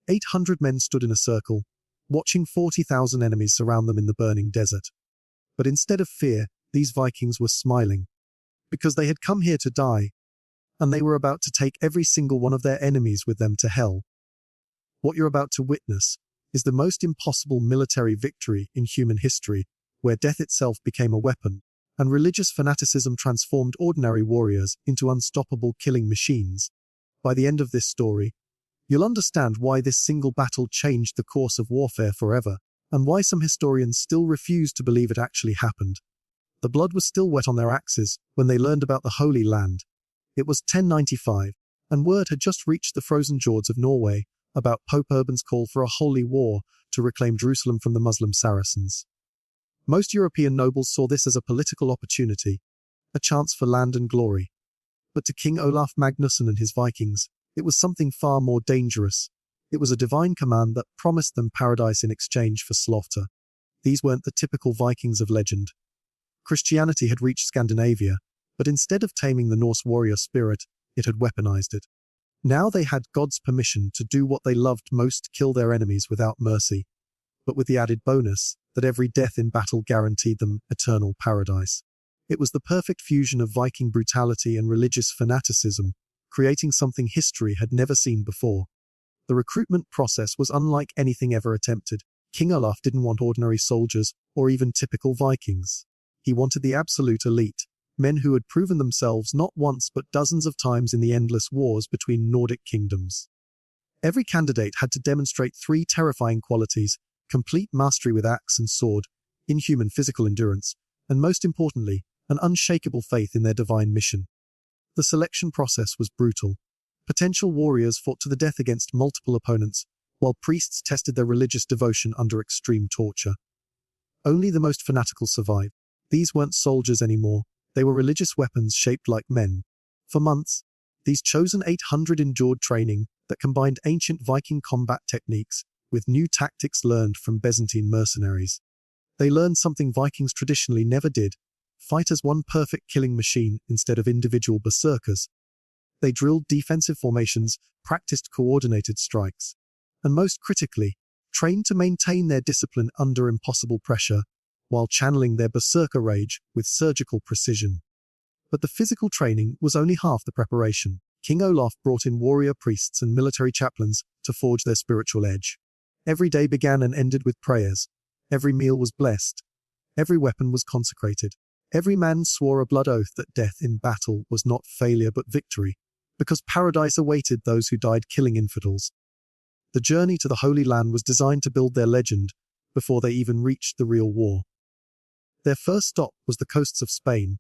800 men stood in a circle, watching 40,000 enemies surround them in the burning desert. But instead of fear, these Vikings were smiling, because they had come here to die, and they were about to take every single one of their enemies with them to hell. What you're about to witness is the most impossible military victory in human history, where death itself became a weapon, and religious fanaticism transformed ordinary warriors into unstoppable killing machines. By the end of this story, you'll understand why this single battle changed the course of warfare forever, and why some historians still refuse to believe it actually happened. The blood was still wet on their axes when they learned about the Holy Land. It was 1095, and word had just reached the frozen fjords of Norway about Pope Urban's call for a holy war to reclaim Jerusalem from the Muslim Saracens. Most European nobles saw this as a political opportunity, a chance for land and glory. But to King Olaf Magnusson and his Vikings, it was something far more dangerous. It was a divine command that promised them paradise in exchange for slaughter. These weren't the typical Vikings of legend. Christianity had reached Scandinavia, but instead of taming the Norse warrior spirit, it had weaponized it. Now they had God's permission to do what they loved most, kill their enemies without mercy, but with the added bonus that every death in battle guaranteed them eternal paradise. It was the perfect fusion of Viking brutality and religious fanaticism, creating something history had never seen before. The recruitment process was unlike anything ever attempted. King Olaf didn't want ordinary soldiers or even typical Vikings. He wanted the absolute elite, men who had proven themselves not once but dozens of times in the endless wars between Nordic kingdoms. Every candidate had to demonstrate three terrifying qualities: complete mastery with axe and sword, inhuman physical endurance, and most importantly, an unshakable faith in their divine mission. The selection process was brutal. Potential warriors fought to the death against multiple opponents, while priests tested their religious devotion under extreme torture. Only the most fanatical survived. These weren't soldiers anymore. They were religious weapons shaped like men. For months, these chosen 800 endured training that combined ancient Viking combat techniques with new tactics learned from Byzantine mercenaries. They learned something Vikings traditionally never did: fight as one perfect killing machine instead of individual berserkers. They drilled defensive formations, practiced coordinated strikes, and most critically, trained to maintain their discipline under impossible pressure, while channeling their berserker rage with surgical precision. But the physical training was only half the preparation. King Olaf brought in warrior priests and military chaplains to forge their spiritual edge. Every day began and ended with prayers. Every meal was blessed. Every weapon was consecrated. Every man swore a blood oath that death in battle was not failure but victory, because paradise awaited those who died killing infidels. The journey to the Holy Land was designed to build their legend before they even reached the real war. Their first stop was the coasts of Spain,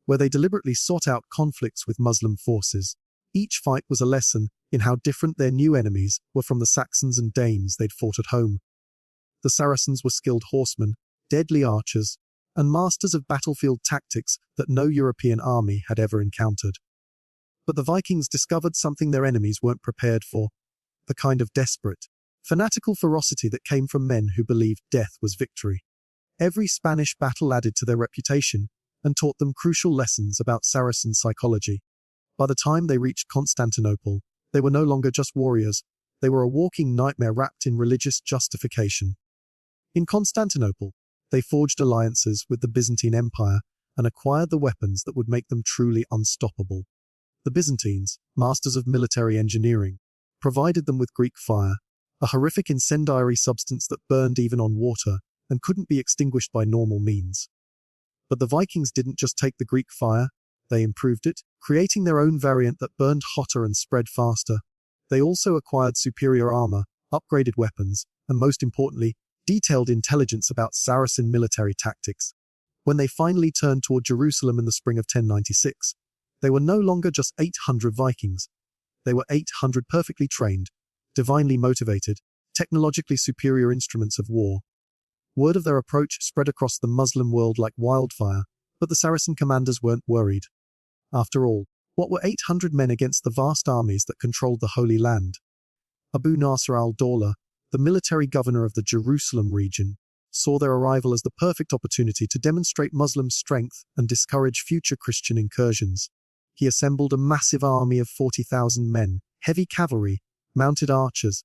where they deliberately sought out conflicts with Muslim forces. Each fight was a lesson in how different their new enemies were from the Saxons and Danes they'd fought at home. The Saracens were skilled horsemen, deadly archers, and masters of battlefield tactics that no European army had ever encountered. But the Vikings discovered something their enemies weren't prepared for: the kind of desperate, fanatical ferocity that came from men who believed death was victory. Every Spanish battle added to their reputation and taught them crucial lessons about Saracen psychology. By the time they reached Constantinople, they were no longer just warriors. They were a walking nightmare wrapped in religious justification. In Constantinople, they forged alliances with the Byzantine Empire and acquired the weapons that would make them truly unstoppable. The Byzantines, masters of military engineering, provided them with Greek fire, a horrific incendiary substance that burned even on water and couldn't be extinguished by normal means. But the Vikings didn't just take the Greek fire, they improved it, creating their own variant that burned hotter and spread faster. They also acquired superior armor, upgraded weapons, and most importantly, detailed intelligence about Saracen military tactics. When they finally turned toward Jerusalem in the spring of 1096, they were no longer just 800 Vikings. They were 800 perfectly trained, divinely motivated, technologically superior instruments of war. Word of their approach spread across the Muslim world like wildfire, but the Saracen commanders weren't worried. After all, what were 800 men against the vast armies that controlled the Holy Land? Abu Nasr al-Dawla, the military governor of the Jerusalem region, saw their arrival as the perfect opportunity to demonstrate Muslim strength and discourage future Christian incursions. He assembled a massive army of 40,000 men, heavy cavalry, mounted archers,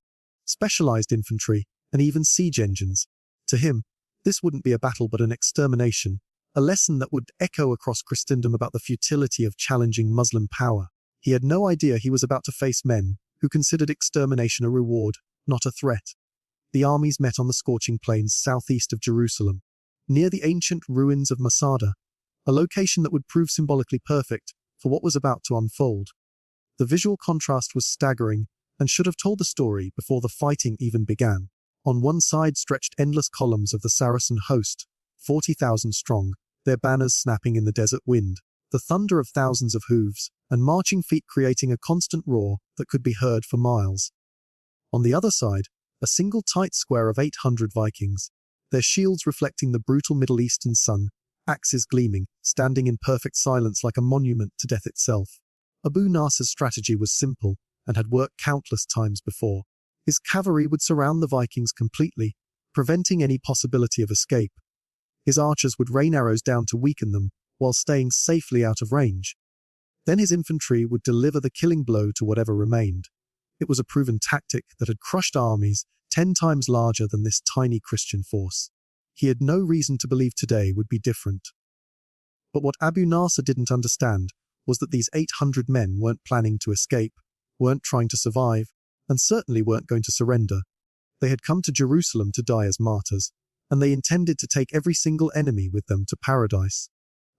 specialized infantry, and even siege engines. To him, this wouldn't be a battle but an extermination, a lesson that would echo across Christendom about the futility of challenging Muslim power. He had no idea he was about to face men who considered extermination a reward, not a threat. The armies met on the scorching plains southeast of Jerusalem, near the ancient ruins of Masada, a location that would prove symbolically perfect for what was about to unfold. The visual contrast was staggering and should have told the story before the fighting even began. On one side stretched endless columns of the Saracen host, 40,000 strong, their banners snapping in the desert wind, the thunder of thousands of hooves and marching feet creating a constant roar that could be heard for miles. On the other side, a single tight square of 800 Vikings, their shields reflecting the brutal Middle Eastern sun, axes gleaming, standing in perfect silence like a monument to death itself. Abu Nasr's strategy was simple and had worked countless times before. His cavalry would surround the Vikings completely, preventing any possibility of escape. His archers would rain arrows down to weaken them, while staying safely out of range. Then his infantry would deliver the killing blow to whatever remained. It was a proven tactic that had crushed armies 10 times larger than this tiny Christian force. He had no reason to believe today would be different. But what Abu Nasr didn't understand was that these 800 men weren't planning to escape, weren't trying to survive, and certainly weren't going to surrender. They had come to Jerusalem to die as martyrs, and they intended to take every single enemy with them to paradise.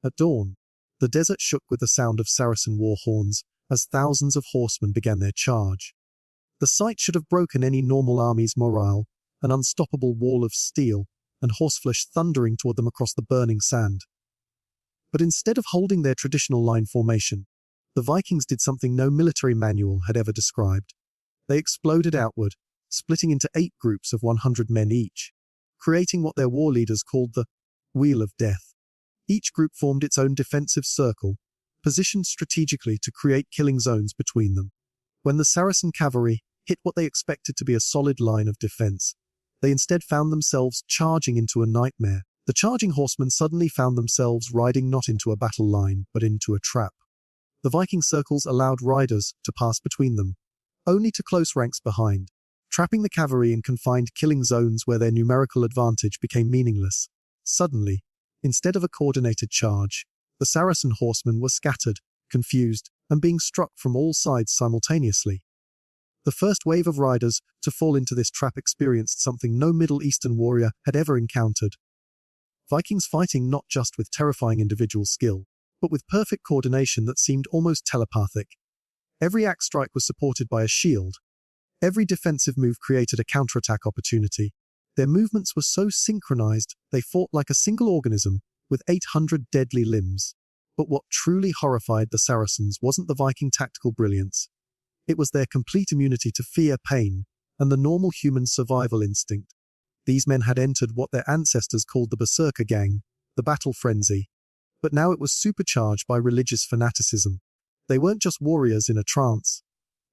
At dawn, the desert shook with the sound of Saracen war horns as thousands of horsemen began their charge. The sight should have broken any normal army's morale, an unstoppable wall of steel and horseflesh thundering toward them across the burning sand. But instead of holding their traditional line formation, the Vikings did something no military manual had ever described. They exploded outward, splitting into 8 groups of 100 men each, creating what their war leaders called the Wheel of Death. Each group formed its own defensive circle, positioned strategically to create killing zones between them. When the Saracen cavalry hit what they expected to be a solid line of defense, they instead found themselves charging into a nightmare. The charging horsemen suddenly found themselves riding not into a battle line, but into a trap. The Viking circles allowed riders to pass between them, only to close ranks behind, trapping the cavalry in confined killing zones where their numerical advantage became meaningless. Suddenly, instead of a coordinated charge, the Saracen horsemen were scattered, confused, and being struck from all sides simultaneously. The first wave of riders to fall into this trap experienced something no Middle Eastern warrior had ever encountered. Vikings fighting not just with terrifying individual skill, but with perfect coordination that seemed almost telepathic. Every axe strike was supported by a shield. Every defensive move created a counterattack opportunity. Their movements were so synchronized, they fought like a single organism, with 800 deadly limbs. But what truly horrified the Saracens wasn't the Viking tactical brilliance. It was their complete immunity to fear, pain, and the normal human survival instinct. These men had entered what their ancestors called the berserker gang, the battle frenzy. But now it was supercharged by religious fanaticism. They weren't just warriors in a trance.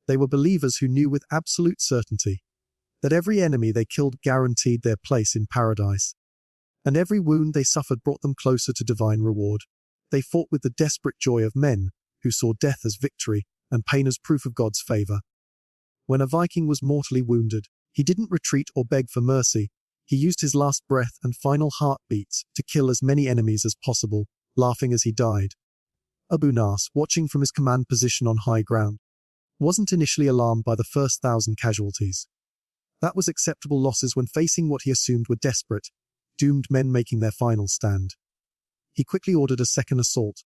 They were believers who knew with absolute certainty that every enemy they killed guaranteed their place in paradise, and every wound they suffered brought them closer to divine reward. They fought with the desperate joy of men who saw death as victory and pain as proof of God's favor. When a Viking was mortally wounded, he didn't retreat or beg for mercy. He used his last breath and final heartbeats to kill as many enemies as possible, laughing as he died. Abu Nasr, watching from his command position on high ground, wasn't initially alarmed by the first 1,000 casualties. That was acceptable losses when facing what he assumed were desperate, doomed men making their final stand. He quickly ordered a second assault,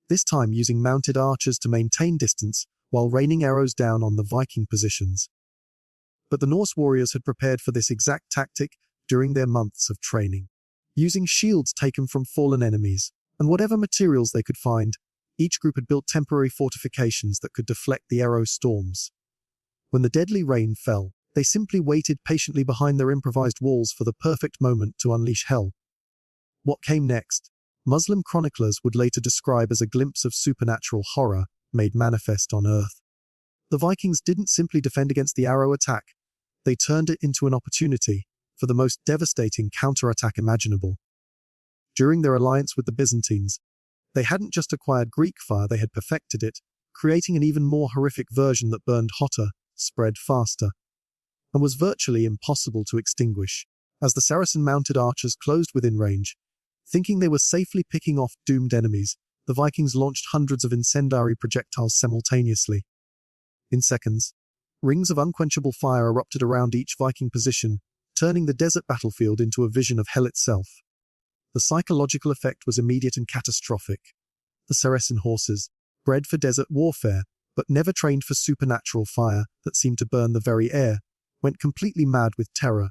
this time using mounted archers to maintain distance while raining arrows down on the Viking positions. But the Norse warriors had prepared for this exact tactic during their months of training. Using shields taken from fallen enemies, and whatever materials they could find, each group had built temporary fortifications that could deflect the arrow storms. When the deadly rain fell, they simply waited patiently behind their improvised walls for the perfect moment to unleash hell. What came next, Muslim chroniclers would later describe as a glimpse of supernatural horror made manifest on earth. The Vikings didn't simply defend against the arrow attack, they turned it into an opportunity for the most devastating counterattack imaginable. During their alliance with the Byzantines, they hadn't just acquired Greek fire, they had perfected it, creating an even more horrific version that burned hotter, spread faster. and was virtually impossible to extinguish. As the Saracen mounted archers closed within range, thinking they were safely picking off doomed enemies, the Vikings launched hundreds of incendiary projectiles simultaneously. In seconds, rings of unquenchable fire erupted around each Viking position, turning the desert battlefield into a vision of hell itself. The psychological effect was immediate and catastrophic. The Saracen horses, bred for desert warfare, but never trained for supernatural fire that seemed to burn the very air, went completely mad with terror.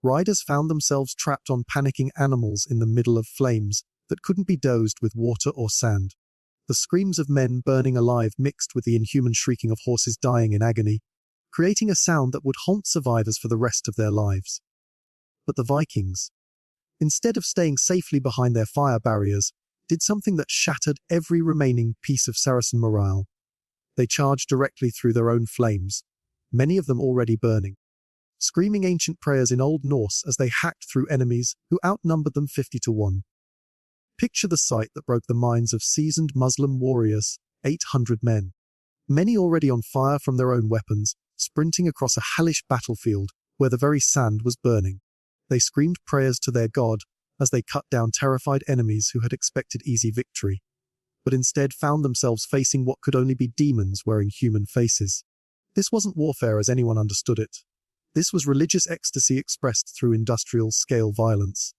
Riders found themselves trapped on panicking animals in the middle of flames that couldn't be dosed with water or sand. The screams of men burning alive mixed with the inhuman shrieking of horses dying in agony, creating a sound that would haunt survivors for the rest of their lives. But the Vikings, instead of staying safely behind their fire barriers, did something that shattered every remaining piece of Saracen morale. They charged directly through their own flames, many of them already burning, screaming ancient prayers in Old Norse as they hacked through enemies who outnumbered them 50-1. Picture the sight that broke the minds of seasoned Muslim warriors, 800 men, many already on fire from their own weapons, sprinting across a hellish battlefield where the very sand was burning. They screamed prayers to their god as they cut down terrified enemies who had expected easy victory, but instead found themselves facing what could only be demons wearing human faces. This wasn't warfare as anyone understood it. This was religious ecstasy expressed through industrial-scale violence,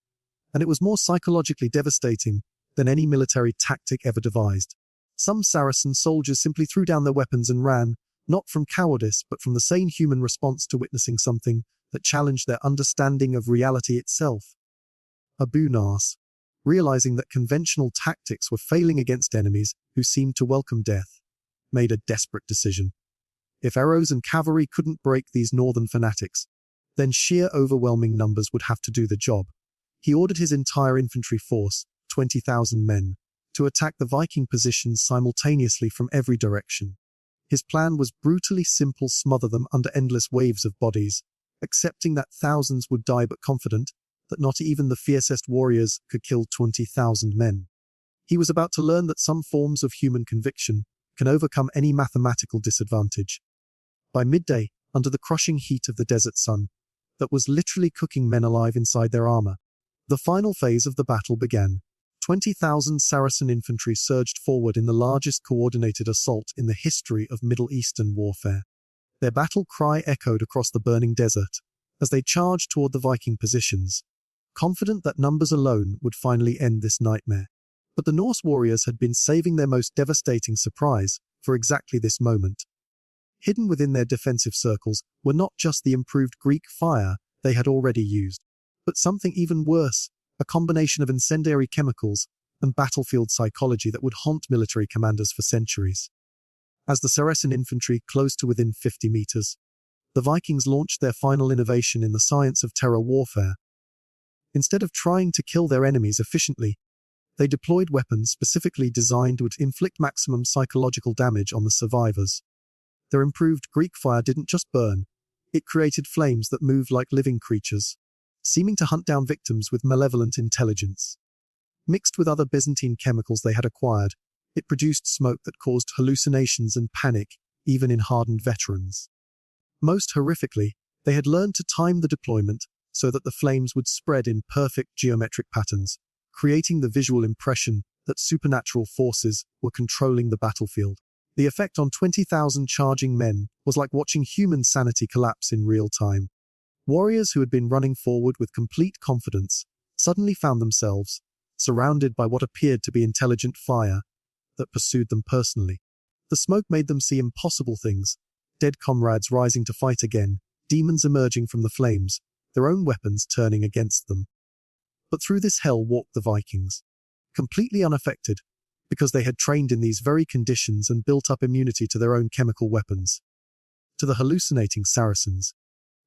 and it was more psychologically devastating than any military tactic ever devised. Some Saracen soldiers simply threw down their weapons and ran, not from cowardice but from the sane human response to witnessing something that challenged their understanding of reality itself. Abu Nas, realizing that conventional tactics were failing against enemies who seemed to welcome death, made a desperate decision. If arrows and cavalry couldn't break these northern fanatics, then sheer overwhelming numbers would have to do the job. He ordered his entire infantry force, 20,000 men, to attack the Viking positions simultaneously from every direction. His plan was brutally simple: smother them under endless waves of bodies, accepting that thousands would die but confident that not even the fiercest warriors could kill 20,000 men. He was about to learn that some forms of human conviction can overcome any mathematical disadvantage. By midday, under the crushing heat of the desert sun, that was literally cooking men alive inside their armor, the final phase of the battle began. 20,000 Saracen infantry surged forward in the largest coordinated assault in the history of Middle Eastern warfare. Their battle cry echoed across the burning desert as they charged toward the Viking positions, confident that numbers alone would finally end this nightmare. But the Norse warriors had been saving their most devastating surprise for exactly this moment. Hidden within their defensive circles were not just the improved Greek fire they had already used, but something even worse: a combination of incendiary chemicals and battlefield psychology that would haunt military commanders for centuries. As the Saracen infantry closed to within 50 meters, the Vikings launched their final innovation in the science of terror warfare. Instead of trying to kill their enemies efficiently, they deployed weapons specifically designed to inflict maximum psychological damage on the survivors. Their improved Greek fire didn't just burn, it created flames that moved like living creatures, seeming to hunt down victims with malevolent intelligence. Mixed with other Byzantine chemicals they had acquired, it produced smoke that caused hallucinations and panic, even in hardened veterans. Most horrifically, they had learned to time the deployment so that the flames would spread in perfect geometric patterns, creating the visual impression that supernatural forces were controlling the battlefield. The effect on 20,000 charging men was like watching human sanity collapse in real time. Warriors who had been running forward with complete confidence suddenly found themselves surrounded by what appeared to be intelligent fire that pursued them personally. The smoke made them see impossible things: dead comrades rising to fight again, demons emerging from the flames, their own weapons turning against them. But through this hell walked the Vikings, completely unaffected, because they had trained in these very conditions and built up immunity to their own chemical weapons. To the hallucinating Saracens,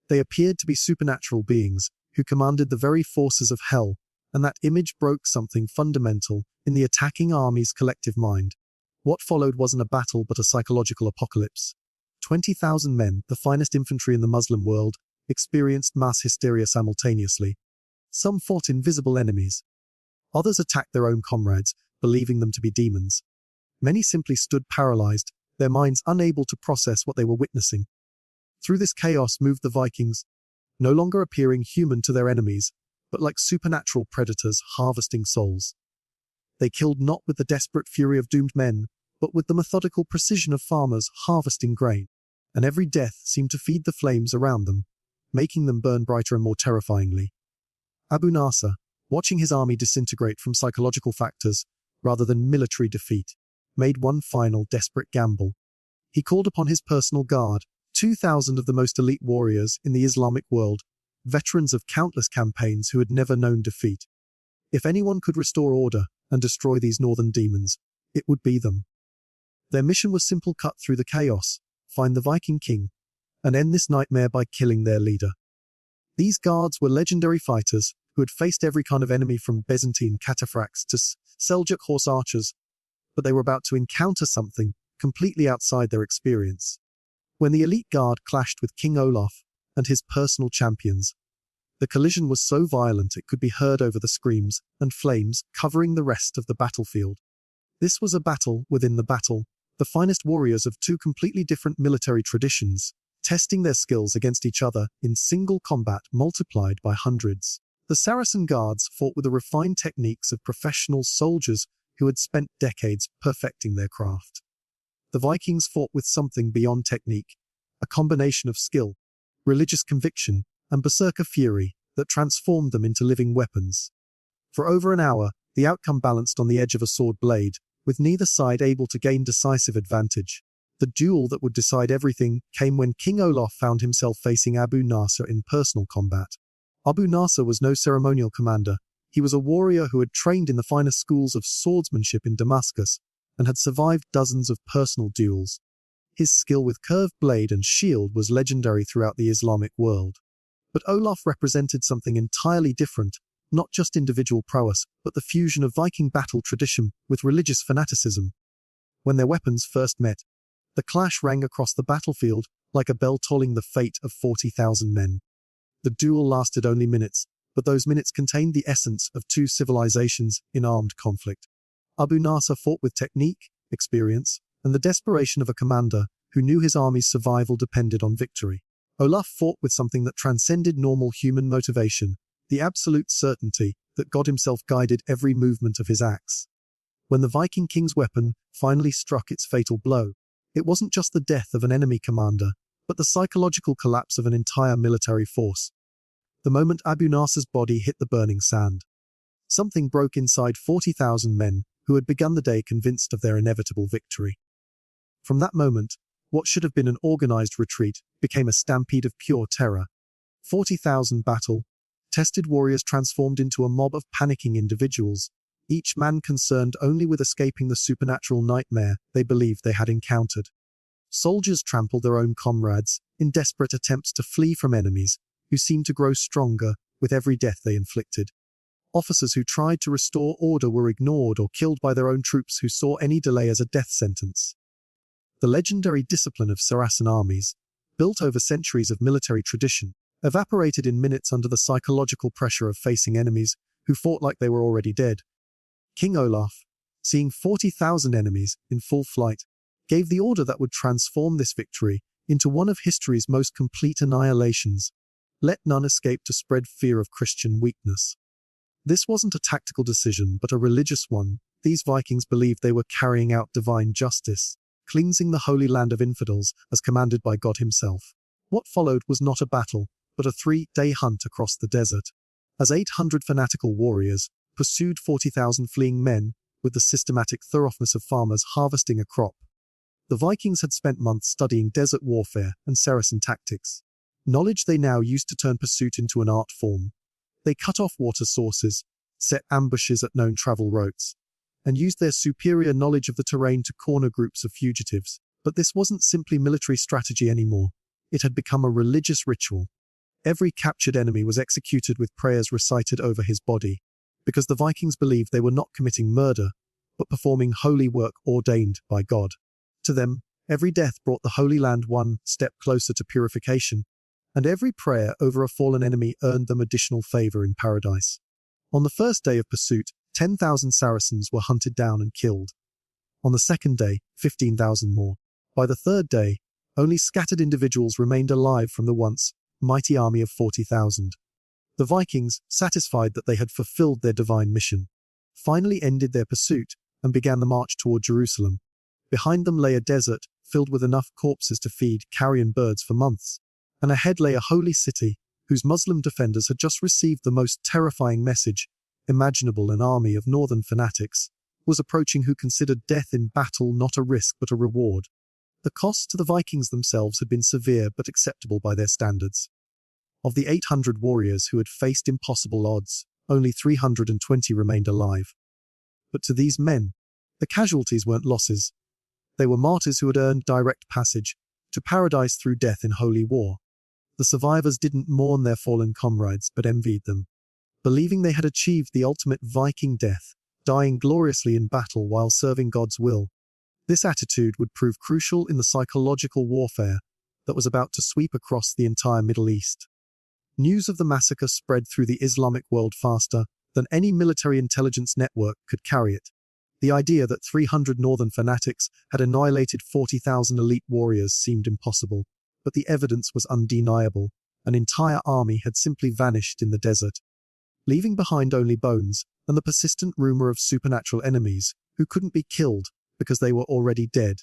they appeared to be supernatural beings who commanded the very forces of hell, and that image broke something fundamental in the attacking army's collective mind. What followed wasn't a battle but a psychological apocalypse. 20,000 men, the finest infantry in the Muslim world, experienced mass hysteria simultaneously. Some fought invisible enemies. Others attacked their own comrades, believing them to be demons. Many simply stood paralyzed, their minds unable to process what they were witnessing. Through this chaos moved the Vikings, no longer appearing human to their enemies, but like supernatural predators harvesting souls. They killed not with the desperate fury of doomed men, but with the methodical precision of farmers harvesting grain, and every death seemed to feed the flames around them, making them burn brighter and more terrifyingly. Abu Nasr, watching his army disintegrate from psychological factors rather than military defeat, made one final desperate gamble. He called upon his personal guard, 2,000 of the most elite warriors in the Islamic world, veterans of countless campaigns who had never known defeat. If anyone could restore order and destroy these northern demons, it would be them. Their mission was simple: cut through the chaos, find the Viking king, and end this nightmare by killing their leader. These guards were legendary fighters who had faced every kind of enemy from Byzantine cataphracts to Seljuk horse archers, but they were about to encounter something completely outside their experience. When the elite guard clashed with King Olaf and his personal champions, the collision was so violent it could be heard over the screams and flames covering the rest of the battlefield. This was a battle within the battle, the finest warriors of two completely different military traditions, testing their skills against each other in single combat multiplied by hundreds. The Saracen guards fought with the refined techniques of professional soldiers who had spent decades perfecting their craft. The Vikings fought with something beyond technique, a combination of skill, religious conviction, and berserker fury that transformed them into living weapons. For over an hour, the outcome balanced on the edge of a sword blade, with neither side able to gain decisive advantage. The duel that would decide everything came when King Olaf found himself facing Abu Nasr in personal combat. Abu Nasr was no ceremonial commander. He was a warrior who had trained in the finest schools of swordsmanship in Damascus and had survived dozens of personal duels. His skill with curved blade and shield was legendary throughout the Islamic world. But Olaf represented something entirely different, not just individual prowess, but the fusion of Viking battle tradition with religious fanaticism. When their weapons first met, the clash rang across the battlefield like a bell tolling the fate of 40,000 men. The duel lasted only minutes, but those minutes contained the essence of two civilizations in armed conflict. Abu Nasr fought with technique, experience, and the desperation of a commander who knew his army's survival depended on victory. Olaf fought with something that transcended normal human motivation, the absolute certainty that God himself guided every movement of his axe. When the Viking king's weapon finally struck its fatal blow, it wasn't just the death of an enemy commander, but the psychological collapse of an entire military force. The moment Abu Nasr's body hit the burning sand, something broke inside 40,000 men who had begun the day convinced of their inevitable victory. From that moment, what should have been an organized retreat became a stampede of pure terror. 40,000 battle-tested warriors transformed into a mob of panicking individuals, each man concerned only with escaping the supernatural nightmare they believed they had encountered. Soldiers trampled their own comrades in desperate attempts to flee from enemies who seemed to grow stronger with every death they inflicted. Officers who tried to restore order were ignored or killed by their own troops who saw any delay as a death sentence. The legendary discipline of Saracen armies, built over centuries of military tradition, evaporated in minutes under the psychological pressure of facing enemies who fought like they were already dead. King Olaf, seeing 40,000 enemies in full flight, gave the order that would transform this victory into one of history's most complete annihilations. Let none escape to spread fear of Christian weakness. This wasn't a tactical decision, but a religious one. These Vikings believed they were carrying out divine justice, cleansing the holy land of infidels as commanded by God himself. What followed was not a battle, but a 3-day hunt across the desert, as 800 fanatical warriors pursued 40,000 fleeing men with the systematic thoroughness of farmers harvesting a crop. The Vikings had spent months studying desert warfare and Saracen tactics, knowledge they now used to turn pursuit into an art form. They cut off water sources, set ambushes at known travel routes, and used their superior knowledge of the terrain to corner groups of fugitives. But this wasn't simply military strategy anymore. It had become a religious ritual. Every captured enemy was executed with prayers recited over his body, because the Vikings believed they were not committing murder, but performing holy work ordained by God. To them, every death brought the Holy Land one step closer to purification, and every prayer over a fallen enemy earned them additional favor in paradise. On the first day of pursuit, 10,000 Saracens were hunted down and killed. On the second day, 15,000 more. By the third day, Only scattered individuals remained alive from the once mighty army of 40,000. The Vikings, satisfied that they had fulfilled their divine mission, finally ended their pursuit and began the march toward Jerusalem. Behind them lay a desert filled with enough corpses to feed carrion birds for months, and ahead lay a holy city whose Muslim defenders had just received the most terrifying message imaginable. An army of northern fanatics was approaching who considered death in battle not a risk but a reward. The cost to the Vikings themselves had been severe but acceptable by their standards. Of the 800 warriors who had faced impossible odds, only 320 remained alive. But to these men, the casualties weren't losses. They were martyrs who had earned direct passage to paradise through death in holy war. The survivors didn't mourn their fallen comrades but envied them, believing they had achieved the ultimate Viking death, dying gloriously in battle while serving God's will. This attitude would prove crucial in the psychological warfare that was about to sweep across the entire Middle East. News of the massacre spread through the Islamic world faster than any military intelligence network could carry it. The idea that 300 northern fanatics had annihilated 40,000 elite warriors seemed impossible, but the evidence was undeniable. An entire army had simply vanished in the desert, leaving behind only bones and the persistent rumor of supernatural enemies who couldn't be killed because they were already dead.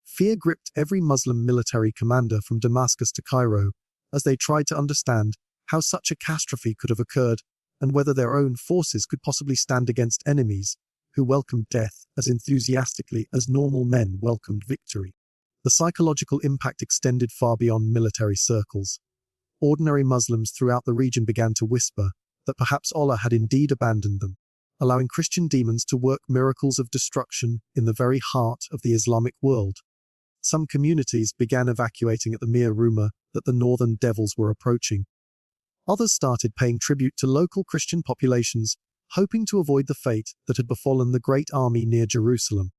Fear gripped every Muslim military commander from Damascus to Cairo as they tried to understand how such a catastrophe could have occurred and whether their own forces could possibly stand against enemies who welcomed death as enthusiastically as normal men welcomed victory. The psychological impact extended far beyond military circles. Ordinary Muslims throughout the region began to whisper that perhaps Allah had indeed abandoned them, allowing Christian demons to work miracles of destruction in the very heart of the Islamic world. Some communities began evacuating at the mere rumor that the northern devils were approaching. Others started paying tribute to local Christian populations, hoping to avoid the fate that had befallen the great army near Jerusalem.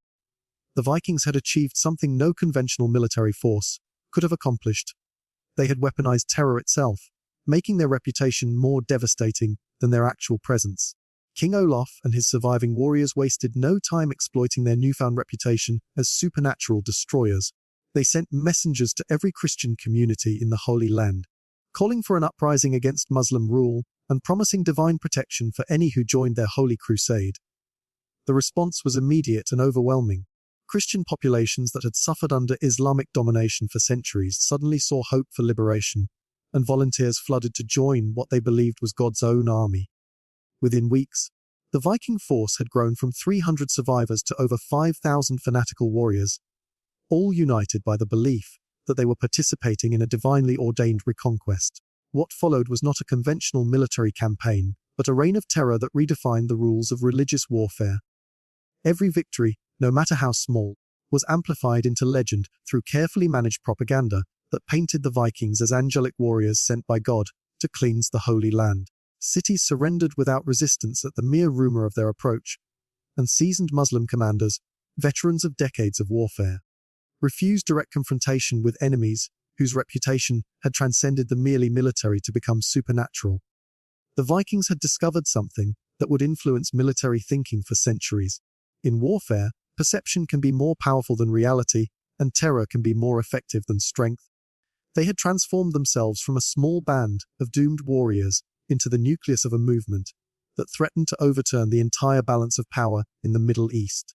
The Vikings had achieved something no conventional military force could have accomplished. They had weaponized terror itself, making their reputation more devastating than their actual presence. King Olaf and his surviving warriors wasted no time exploiting their newfound reputation as supernatural destroyers. They sent messengers to every Christian community in the Holy Land, calling for an uprising against Muslim rule and promising divine protection for any who joined their holy crusade. The response was immediate and overwhelming. Christian populations that had suffered under Islamic domination for centuries suddenly saw hope for liberation, and volunteers flooded to join what they believed was God's own army. Within weeks, the Viking force had grown from 300 survivors to over 5,000 fanatical warriors, all united by the belief that they were participating in a divinely ordained reconquest. What followed was not a conventional military campaign, but a reign of terror that redefined the rules of religious warfare. Every victory, no matter how small, was amplified into legend through carefully managed propaganda that painted the Vikings as angelic warriors sent by God to cleanse the Holy Land. Cities surrendered without resistance at the mere rumor of their approach, and seasoned Muslim commanders, veterans of decades of warfare, refused direct confrontation with enemies whose reputation had transcended the merely military to become supernatural. The Vikings had discovered something that would influence military thinking for centuries. In warfare, perception can be more powerful than reality, and terror can be more effective than strength. They had transformed themselves from a small band of doomed warriors into the nucleus of a movement that threatened to overturn the entire balance of power in the Middle East.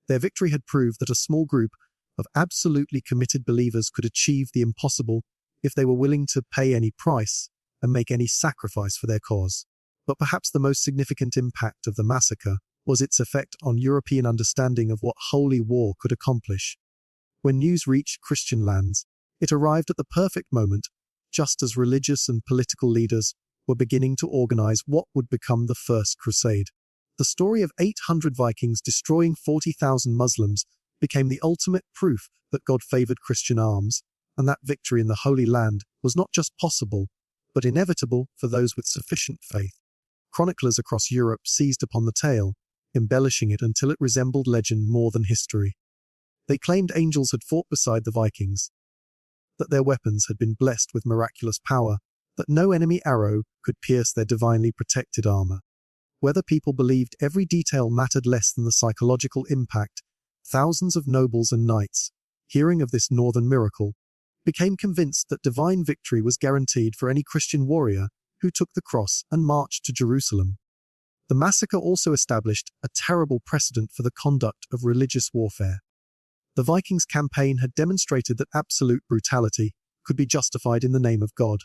Their victory had proved that a small group of absolutely committed believers could achieve the impossible if they were willing to pay any price and make any sacrifice for their cause. But perhaps the most significant impact of the massacre was its effect on European understanding of what holy war could accomplish. When news reached Christian lands, it arrived at the perfect moment, just as religious and political leaders were beginning to organize what would become the First Crusade. The story of 800 Vikings destroying 40,000 Muslims became the ultimate proof that God favored Christian arms, and that victory in the Holy Land was not just possible, but inevitable for those with sufficient faith. Chroniclers across Europe seized upon the tale, embellishing it until it resembled legend more than history. They claimed angels had fought beside the Vikings, that their weapons had been blessed with miraculous power, that no enemy arrow could pierce their divinely protected armor. Whether people believed every detail mattered less than the psychological impact. Thousands of nobles and knights, hearing of this northern miracle, became convinced that divine victory was guaranteed for any Christian warrior who took the cross and marched to Jerusalem. The massacre also established a terrible precedent for the conduct of religious warfare. The Vikings' campaign had demonstrated that absolute brutality could be justified in the name of God,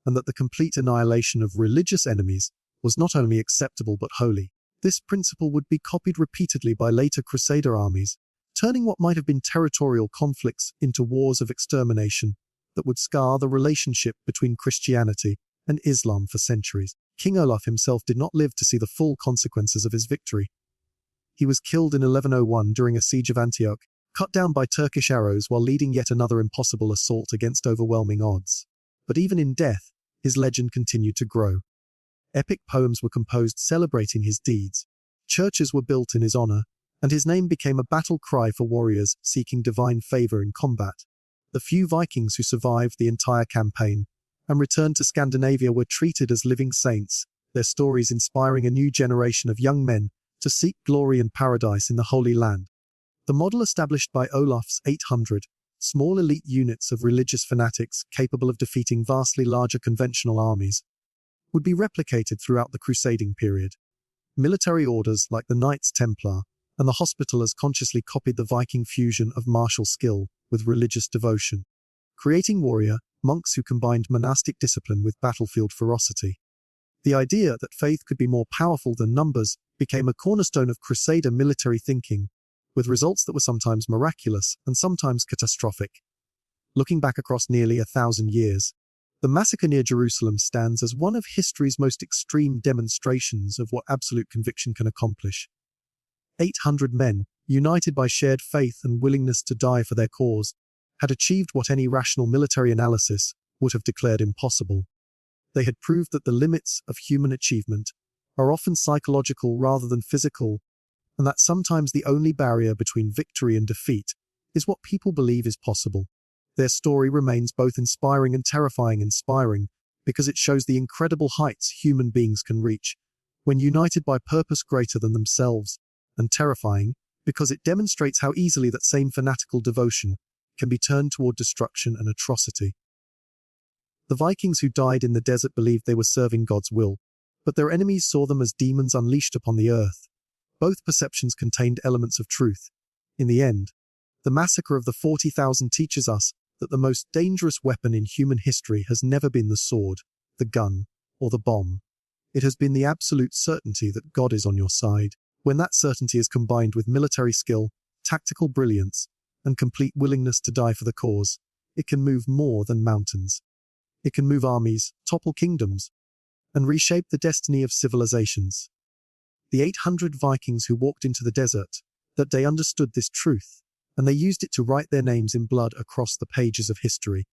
and that the complete annihilation of religious enemies was not only acceptable but holy. This principle would be copied repeatedly by later Crusader armies, turning what might have been territorial conflicts into wars of extermination that would scar the relationship between Christianity and Islam for centuries. King Olaf himself did not live to see the full consequences of his victory. He was killed in 1101 during a siege of Antioch, cut down by Turkish arrows while leading yet another impossible assault against overwhelming odds. But even in death, his legend continued to grow. Epic poems were composed celebrating his deeds, churches were built in his honor, and his name became a battle cry for warriors seeking divine favor in combat. The few Vikings who survived the entire campaign and returned to Scandinavia were treated as living saints, their stories inspiring a new generation of young men to seek glory and paradise in the Holy Land. The model established by Olaf's 800, small elite units of religious fanatics capable of defeating vastly larger conventional armies, would be replicated throughout the crusading period. Military orders like the Knights Templar and the Hospitallers consciously copied the Viking fusion of martial skill with religious devotion, creating warrior monks who combined monastic discipline with battlefield ferocity. The idea that faith could be more powerful than numbers became a cornerstone of Crusader military thinking, with results that were sometimes miraculous and sometimes catastrophic. Looking back across nearly 1,000 years, the massacre near Jerusalem stands as one of history's most extreme demonstrations of what absolute conviction can accomplish. 800 men, united by shared faith and willingness to die for their cause, had achieved what any rational military analysis would have declared impossible. They had proved that the limits of human achievement are often psychological rather than physical, and that sometimes the only barrier between victory and defeat is what people believe is possible. Their story remains both inspiring and terrifying. Inspiring because it shows the incredible heights human beings can reach when united by purpose greater than themselves, and terrifying because it demonstrates how easily that same fanatical devotion can be turned toward destruction and atrocity. The Vikings who died in the desert believed they were serving God's will, but their enemies saw them as demons unleashed upon the earth. Both perceptions contained elements of truth. In the end, the massacre of the 40,000 teaches us that the most dangerous weapon in human history has never been the sword, the gun, or the bomb. It has been the absolute certainty that God is on your side. When that certainty is combined with military skill, tactical brilliance, and complete willingness to die for the cause, it can move more than mountains. It can move armies, topple kingdoms, and reshape the destiny of civilizations. The 800 Vikings who walked into the desert that day understood this truth, and they used it to write their names in blood across the pages of history.